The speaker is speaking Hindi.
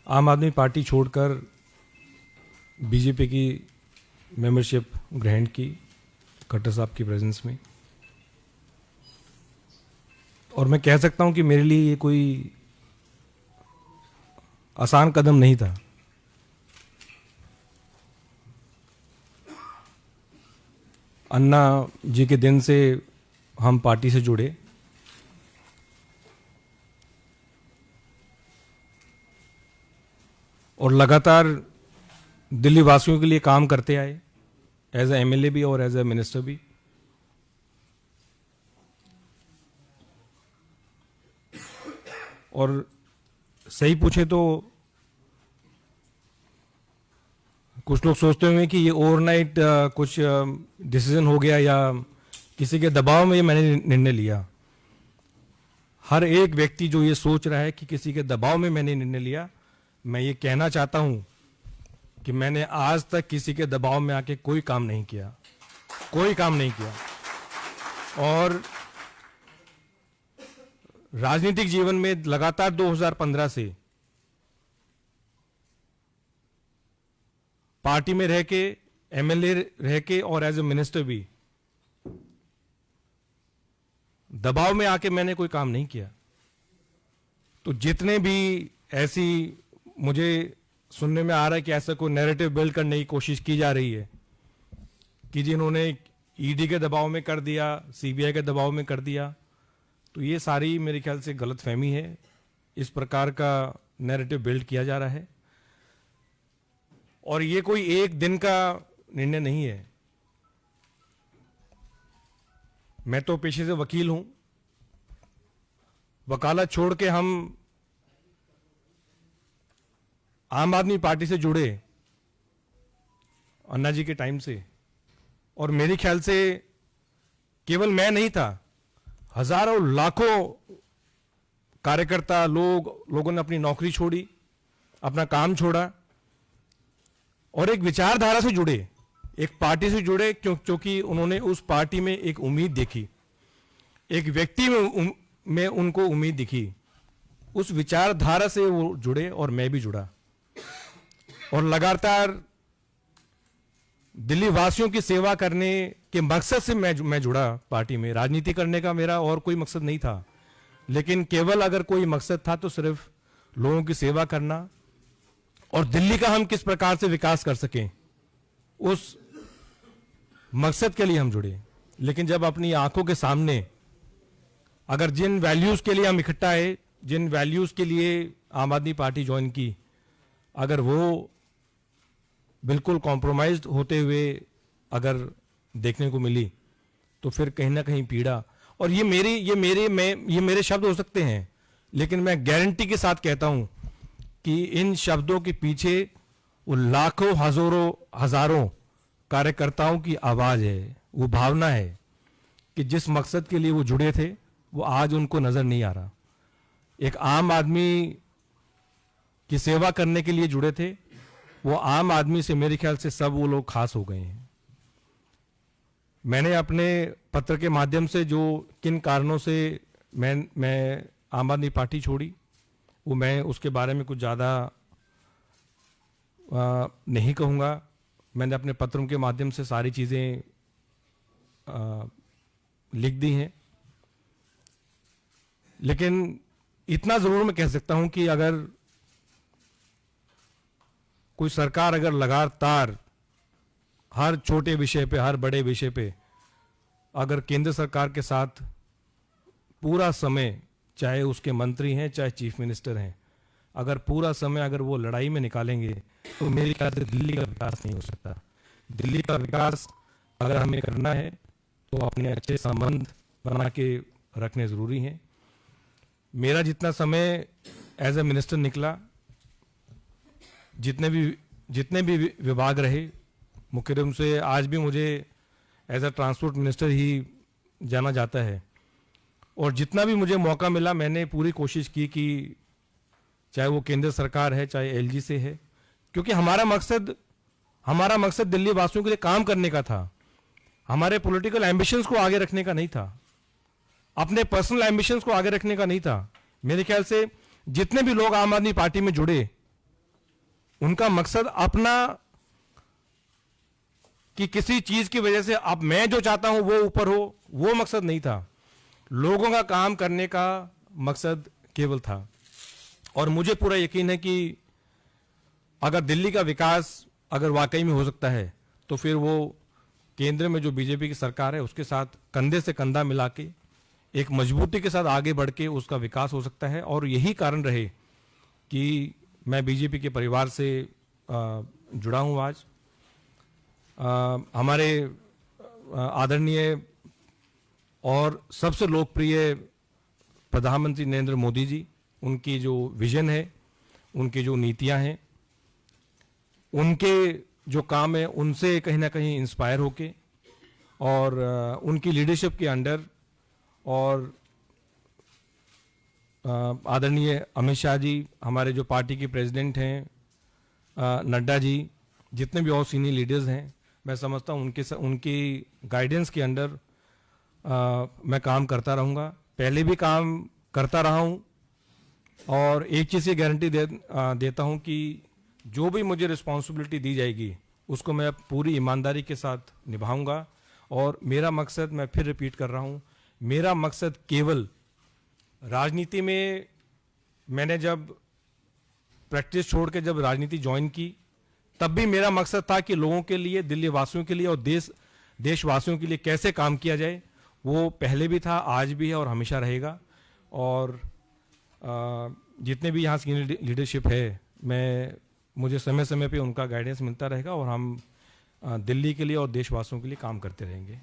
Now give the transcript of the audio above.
आम आदमी पार्टी छोड़कर बीजेपी की मेंबरशिप ग्रहण की खट्टर साहब की प्रेजेंस में, और मैं कह सकता हूं कि मेरे लिए ये कोई आसान कदम नहीं था। अन्ना जी के दिन से हम पार्टी से जुड़े और लगातार दिल्ली वासियों के लिए काम करते आए, एज ए एमएलए भी और एज ए मिनिस्टर भी। और सही पूछे तो कुछ लोग सोचते होंगे कि ये ओवरनाइट कुछ डिसीजन हो गया या किसी के दबाव में ये मैंने निर्णय लिया। हर एक व्यक्ति जो ये सोच रहा है कि किसी के दबाव में मैंने निर्णय लिया, मैं ये कहना चाहता हूं कि मैंने आज तक किसी के दबाव में आके कोई काम नहीं किया, कोई काम नहीं किया। और राजनीतिक जीवन में लगातार 2015 से पार्टी में रह के, एमएलए रह के और एज ए मिनिस्टर भी दबाव में आके मैंने कोई काम नहीं किया। तो जितने भी ऐसी मुझे सुनने में आ रहा है कि ऐसा कोई नैरेटिव बिल्ड करने की कोशिश की जा रही है कि जिन्होंने ईडी के दबाव में कर दिया, सीबीआई के दबाव में कर दिया, तो ये सारी मेरे ख्याल से गलतफहमी है। इस प्रकार का नैरेटिव बिल्ड किया जा रहा है और ये कोई एक दिन का निर्णय नहीं है। मैं तो पेशे से वकील हूं, वकालत छोड़ के हम आम आदमी पार्टी से जुड़े अन्ना जी के टाइम से, और मेरे ख्याल से केवल मैं नहीं था, हजारों लाखों कार्यकर्ता लोगों ने अपनी नौकरी छोड़ी, अपना काम छोड़ा और एक विचारधारा से जुड़े, एक पार्टी से जुड़े, क्योंकि उन्होंने उस पार्टी में एक उम्मीद देखी, एक व्यक्ति में उनको उम्मीद दिखी। उस विचारधारा से वो जुड़े और मैं भी जुड़ा और लगातार दिल्ली वासियों की सेवा करने के मकसद से मैं जुड़ा पार्टी में। राजनीति करने का मेरा और कोई मकसद नहीं था, लेकिन केवल अगर कोई मकसद था तो सिर्फ लोगों की सेवा करना और दिल्ली का हम किस प्रकार से विकास कर सकें, उस मकसद के लिए हम जुड़े। लेकिन जब अपनी आंखों के सामने अगर जिन वैल्यूज के लिए हम इकट्ठा है, जिन वैल्यूज के लिए आम आदमी पार्टी ज्वाइन की, अगर वो बिल्कुल कॉम्प्रोमाइज्ड होते हुए अगर देखने को मिली तो फिर कहीं ना कहीं पीड़ा। और ये मेरे शब्द हो सकते हैं, लेकिन मैं गारंटी के साथ कहता हूं कि इन शब्दों के पीछे वो लाखों हजारों कार्यकर्ताओं की आवाज है, वो भावना है कि जिस मकसद के लिए वो जुड़े थे वो आज उनको नजर नहीं आ रहा। एक आम आदमी की सेवा करने के लिए जुड़े थे, वो आम आदमी से मेरे ख्याल से सब वो लोग खास हो गए हैं। मैंने अपने पत्र के माध्यम से जो किन कारणों से मैं आम आदमी पार्टी छोड़ी, वो मैं उसके बारे में कुछ ज़्यादा नहीं कहूँगा। मैंने अपने पत्रों के माध्यम से सारी चीज़ें लिख दी हैं, लेकिन इतना ज़रूर मैं कह सकता हूँ कि अगर कोई सरकार अगर लगातार हर छोटे विषय पे, हर बड़े विषय पे अगर केंद्र सरकार के साथ पूरा समय, चाहे उसके मंत्री हैं चाहे चीफ मिनिस्टर हैं, अगर पूरा समय अगर वो लड़ाई में निकालेंगे तो मेरे ख्याल से दिल्ली का विकास नहीं हो सकता। दिल्ली का विकास अगर हमें करना है तो अपने अच्छे संबंध बना के रखने ज़रूरी हैं। मेरा जितना समय एज ए मिनिस्टर निकला, जितने भी विभाग रहे, मुख्य रूप से आज भी मुझे एज ए ट्रांसपोर्ट मिनिस्टर ही जाना जाता है, और जितना भी मुझे मौका मिला मैंने पूरी कोशिश की कि चाहे वो केंद्र सरकार है चाहे एलजी से है, क्योंकि हमारा मकसद दिल्ली वासियों के लिए काम करने का था। हमारे पॉलिटिकल एम्बिशंस को आगे रखने का नहीं था, अपने पर्सनल एम्बिशंस को आगे रखने का नहीं था। मेरे ख्याल से जितने भी लोग आम आदमी पार्टी में जुड़े उनका मकसद अपना कि किसी चीज की वजह से अब मैं जो चाहता हूं वो ऊपर हो, वो मकसद नहीं था। लोगों का काम करने का मकसद केवल था। और मुझे पूरा यकीन है कि अगर दिल्ली का विकास अगर वाकई में हो सकता है तो फिर वो केंद्र में जो बीजेपी की सरकार है उसके साथ कंधे से कंधा मिला के एक मजबूती के साथ आगे बढ़ के उसका विकास हो सकता है। और यही कारण रहे कि मैं बीजेपी के परिवार से जुड़ा हूं आज। हमारे आदरणीय और सबसे लोकप्रिय प्रधानमंत्री नरेंद्र मोदी जी, उनकी जो विजन है, उनकी जो नीतियां हैं, उनके जो काम है, उनसे कहीं ना कहीं इंस्पायर होके और उनकी लीडरशिप के अंडर और आदरणीय अमित शाह जी, हमारे जो पार्टी के प्रेसिडेंट हैं, नड्डा जी, जितने भी और सीनियर लीडर्स हैं, मैं समझता हूँ उनकी गाइडेंस के अंडर मैं काम करता रहूँगा। पहले भी काम करता रहा हूँ और एक चीज़ की गारंटी देता हूँ कि जो भी मुझे रिस्पॉन्सिबिलिटी दी जाएगी उसको मैं पूरी ईमानदारी के साथ निभाऊंगा। और मेरा मकसद, मैं फिर रिपीट कर रहा हूँ, मेरा मकसद केवल राजनीति में, मैंने जब प्रैक्टिस छोड़ के जब राजनीति ज्वाइन की तब भी मेरा मकसद था कि लोगों के लिए, दिल्ली वासियों के लिए और देशवासियों के लिए कैसे काम किया जाए। वो पहले भी था, आज भी है और हमेशा रहेगा। और जितने भी यहाँ सीनियर लीडरशिप है, मुझे समय समय पे उनका गाइडेंस मिलता रहेगा और हम दिल्ली के लिए और देशवासियों के लिए काम करते रहेंगे।